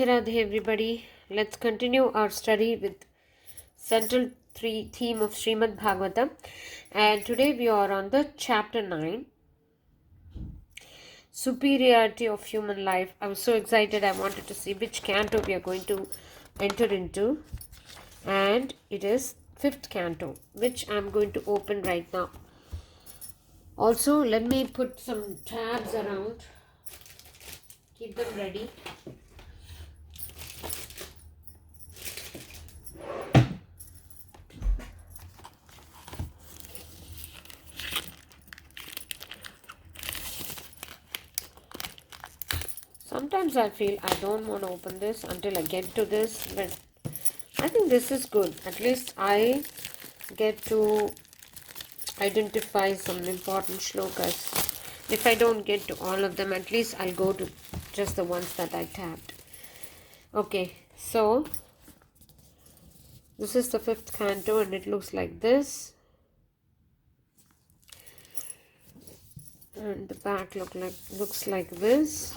Radhe everybody. Let's continue our study with central theme of Srimad Bhagavatam, and today we are on the chapter 9, Superiority of Human Life. I was so excited, I wanted to see which canto we are going to enter into, and it is 5th canto, which I am going to open right now. Also, let me put some tabs around, keep them ready. Sometimes I feel I don't want to open this until I get to this, but I think this is good. At least I get to identify some important shlokas. If I don't get to all of them, at least I'll go to just the ones that I tapped. Okay, so this is the 5th canto and it looks like this. And the back looks like this.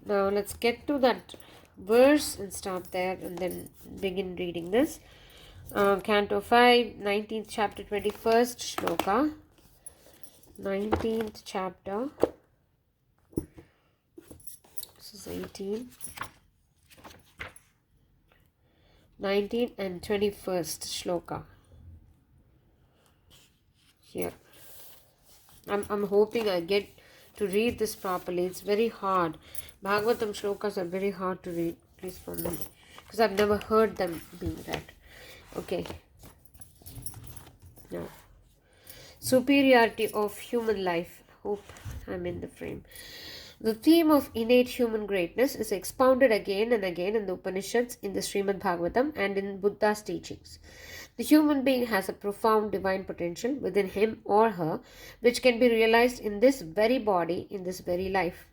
Now let's get to that verse and start there and then begin reading this. Canto 5, 19th chapter, 21st shloka. 19th chapter. This is 18. 19 and 21st shloka. Here. I'm hoping I get to read this properly. It's very hard. Bhagavatam shlokas are very hard to read, at least for me, because I've never heard them being read. Okay. Now, superiority of human life. Hope I'm in the frame. The theme of innate human greatness is expounded again and again in the Upanishads, in the Srimad Bhagavatam, and in Buddha's teachings. The human being has a profound divine potential within him or her, which can be realized in this very body, in this very life.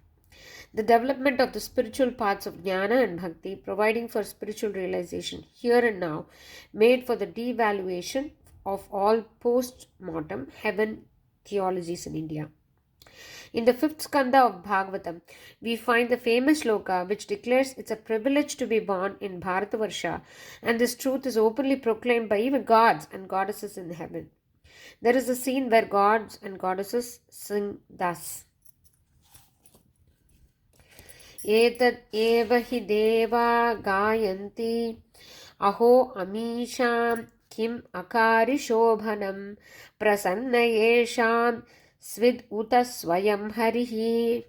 The development of the spiritual paths of jnana and bhakti, providing for spiritual realization here and now, made for the devaluation of all post-mortem heaven theologies in India. In the 5th skanda of Bhagavatam, we find the famous shloka which declares it's a privilege to be born in Bharatavarsha, and this truth is openly proclaimed by even gods and goddesses in heaven. There is a scene where gods and goddesses sing thus. Etat eva hi deva gayanti aho amisham kim akari shobhanam prasanna yesham svid uta swayam harihi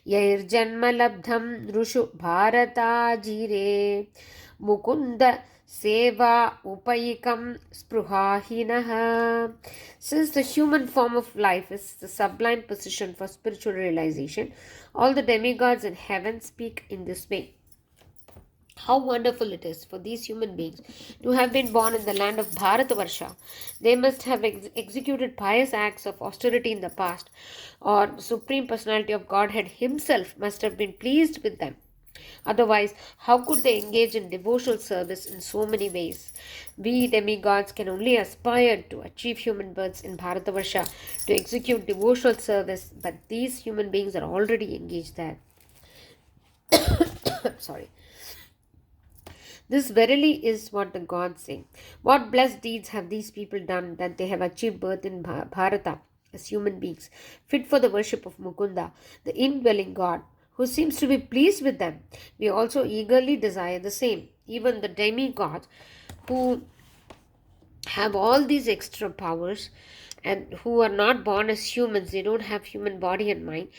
yairjanma labdham nrushu bharata jire mukunda seva upayikam spruhahinaha. Since the human form of life is the sublime position for spiritual realization, all the demigods in heaven speak in this way. How wonderful it is for these human beings to have been born in the land of Bharatavarsha. They must have executed pious acts of austerity in the past, or the Supreme Personality of Godhead Himself must have been pleased with them. Otherwise, how could they engage in devotional service in so many ways? We demigods can only aspire to achieve human births in Bharatavarsha to execute devotional service, but these human beings are already engaged there. Sorry. This verily is what the gods say. What blessed deeds have these people done that they have achieved birth in Bharata as human beings, fit for the worship of Mukunda, the indwelling God, who seems to be pleased with them. We also eagerly desire the same. Even the demigods who have all these extra powers and who are not born as humans, they don't have human body and mind,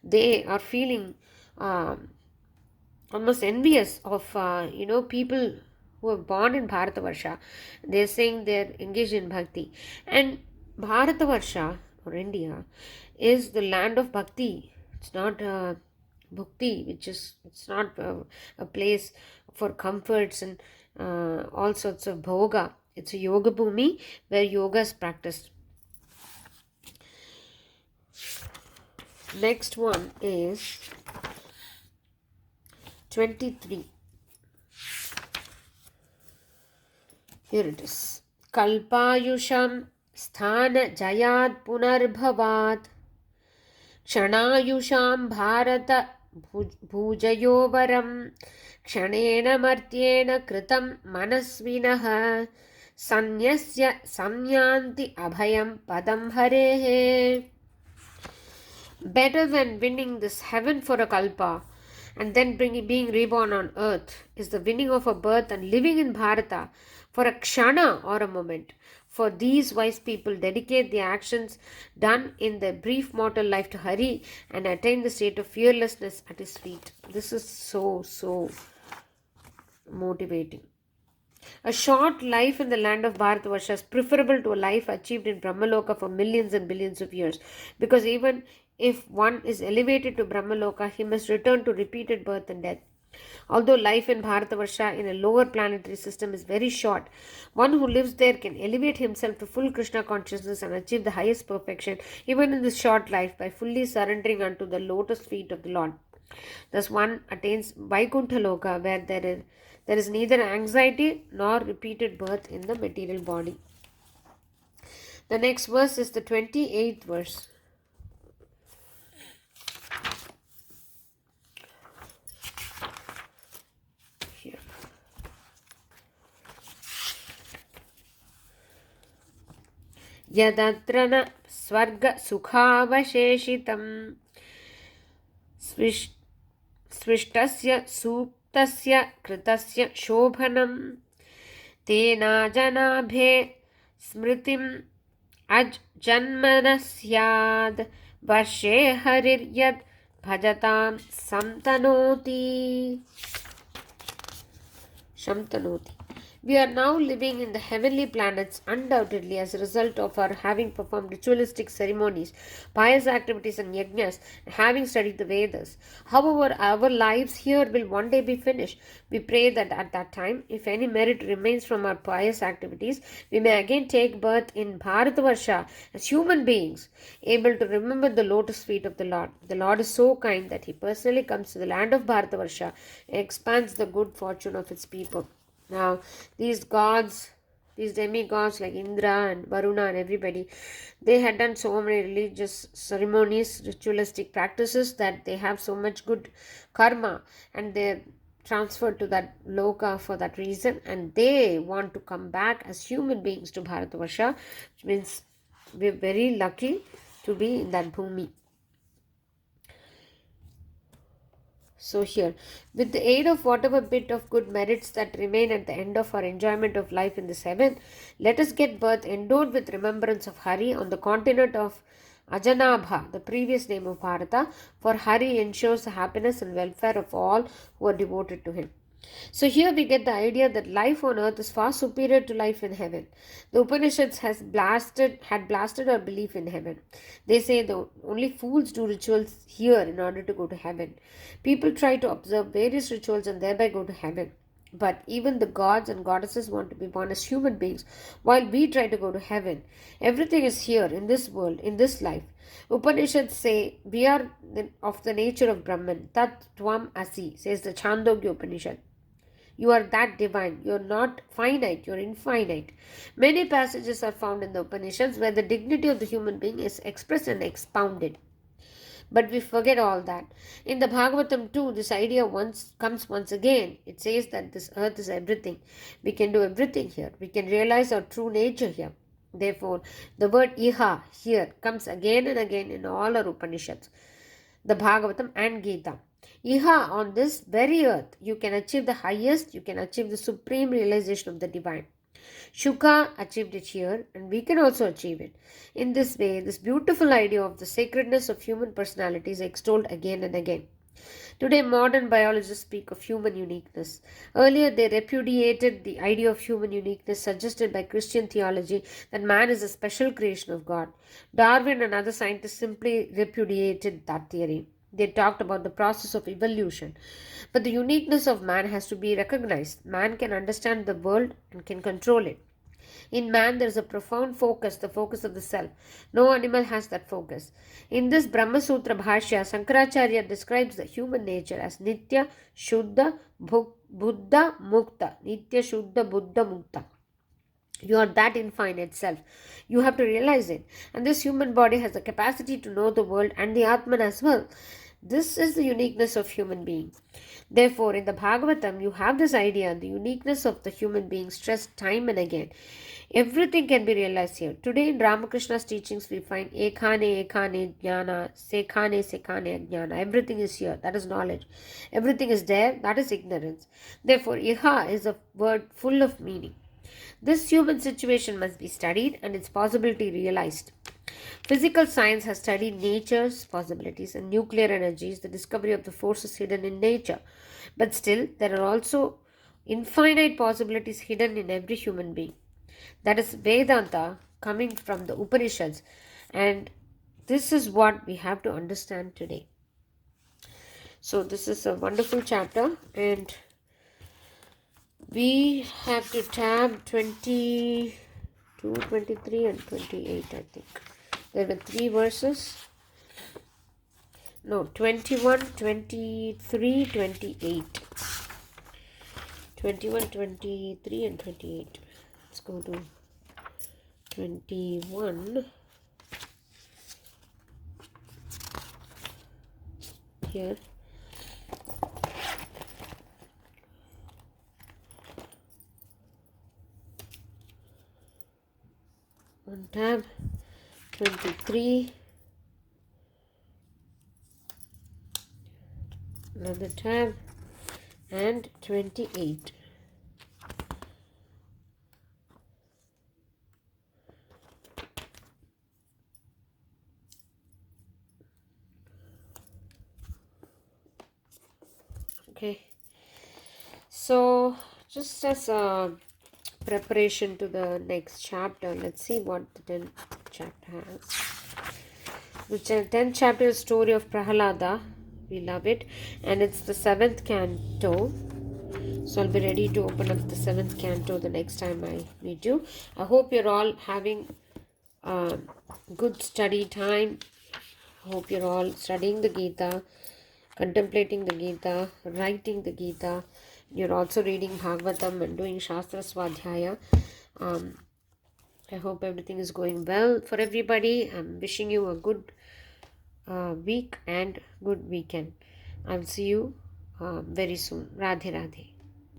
they are feeling almost envious of people who are born in Bharatavarsha. They're saying they're engaged in bhakti, and Bharatavarsha or India is the land of bhakti. It's not bhakti, it's not a place for comforts and all sorts of bhoga. It's a yoga bhumi where yoga is practiced. Next one is 23. Here it is. Kalpayusham sthana jayad punarbhavat kshanayusham bharata भुजयोवरं क्षणेन मर्त्येन कृतं मनस्विनः सन्न्यस्य संयान्ति अभयं पदं हरेः. Better than winning this heaven for a kalpa and then being reborn on earth is the winning of a birth and living in Bharata for a kshana or a moment. For these wise people dedicate the actions done in their brief mortal life to Hari and attain the state of fearlessness at his feet. This is so motivating. A short life in the land of Bharatavarsha is preferable to a life achieved in Brahmaloka for millions and billions of years, because even if one is elevated to Brahmaloka, he must return to repeated birth and death. Although life in Bharatavarsha in a lower planetary system is very short, one who lives there can elevate himself to full Krishna consciousness and achieve the highest perfection even in this short life by fully surrendering unto the lotus feet of the Lord. Thus one attains Vaikuntha Loka, where there is neither anxiety nor repeated birth in the material body. The next verse is the 28th verse. Here. Yadatra na swarga sukhavasheshitam swishtasya suptasya kritasya shobhanam tena janabhe smritim aj janmana syad varshe hariryad bhajatam samtanoti. We are now living in the heavenly planets undoubtedly as a result of our having performed ritualistic ceremonies, pious activities and yajnas, and having studied the Vedas. However, our lives here will one day be finished. We pray that at that time, if any merit remains from our pious activities, we may again take birth in Bharatavarsha as human beings, able to remember the lotus feet of the Lord. The Lord is so kind that He personally comes to the land of Bharatavarsha and expands the good fortune of its people. Now, these gods, these demigods like Indra and Varuna and everybody, they had done so many religious ceremonies, ritualistic practices that they have so much good karma and they transferred to that loka for that reason, and they want to come back as human beings to Bharatavarsha, which means we're very lucky to be in that bhumi. So here, with the aid of whatever bit of good merits that remain at the end of our enjoyment of life in this heaven, let us get birth endowed with remembrance of Hari on the continent of Ajanabha, the previous name of Bharata, for Hari ensures the happiness and welfare of all who are devoted to him. So here we get the idea that life on earth is far superior to life in heaven. The Upanishads had blasted our belief in heaven. They say that only fools do rituals here in order to go to heaven. People try to observe various rituals and thereby go to heaven. But even the gods and goddesses want to be born as human beings, while we try to go to heaven. Everything is here in this world, in this life. Upanishads say we are of the nature of Brahman. Tat Tvam Asi, says the Chandogya Upanishad. You are that divine. You are not finite. You are infinite. Many passages are found in the Upanishads where the dignity of the human being is expressed and expounded. But we forget all that. In the Bhagavatam too, this idea comes once again. It says that this earth is everything. We can do everything here. We can realize our true nature here. Therefore, the word Iha here comes again and again in all our Upanishads, the Bhagavatam and Gita. Iha, on this very earth, you can achieve the highest, you can achieve the supreme realization of the divine. Shuka achieved it here, and we can also achieve it. In this way, this beautiful idea of the sacredness of human personality is extolled again and again. Today, modern biologists speak of human uniqueness. Earlier, they repudiated the idea of human uniqueness suggested by Christian theology that man is a special creation of God. Darwin and other scientists simply repudiated that theory. They talked about the process of evolution. But the uniqueness of man has to be recognized. Man can understand the world and can control it. In man, there is a profound focus, the focus of the self. No animal has that focus. In this Brahma Sutra Bhashya, Sankaracharya describes the human nature as Nitya, Shuddha, Buddha, Mukta. Nitya, Shuddha, Buddha, Mukta. You are that infinite self. You have to realize it. And this human body has the capacity to know the world and the Atman as well. This is the uniqueness of human being. Therefore, in the Bhagavatam, you have this idea, the uniqueness of the human being stressed time and again. Everything can be realized here. Today in Ramakrishna's teachings, we find ekane ekane jnana, sekane sekane jnana. Everything is here. That is knowledge. Everything is there. That is ignorance. Therefore, iha is a word full of meaning. This human situation must be studied and its possibility realized. Physical science has studied nature's possibilities and nuclear energies, the discovery of the forces hidden in nature. But still, there are also infinite possibilities hidden in every human being. That is Vedanta coming from the Upanishads, and this is what we have to understand today. So, this is a wonderful chapter, and we have to tab 22, 23, and 28, I think. There were 3 verses. No, 21, 23, 28. 21, 23, and 28. Let's go to 21. Here. One tab. 23. Another tab. And 28. Okay, so just as a preparation to the next chapter, let's see what the 10th chapter has. The 10th chapter is story of Prahalada. We love it, and it's the 7th canto. So I'll be ready to open up the 7th canto the next time I meet you. I hope you're all having good study time. I hope you're all studying the Gita, contemplating the Gita, writing the Gita. You're also reading Bhagavatam and doing Shastra Swadhyaya. I hope everything is going well for everybody. I'm wishing you a good week and good weekend. I'll see you very soon. Radhe Radhe.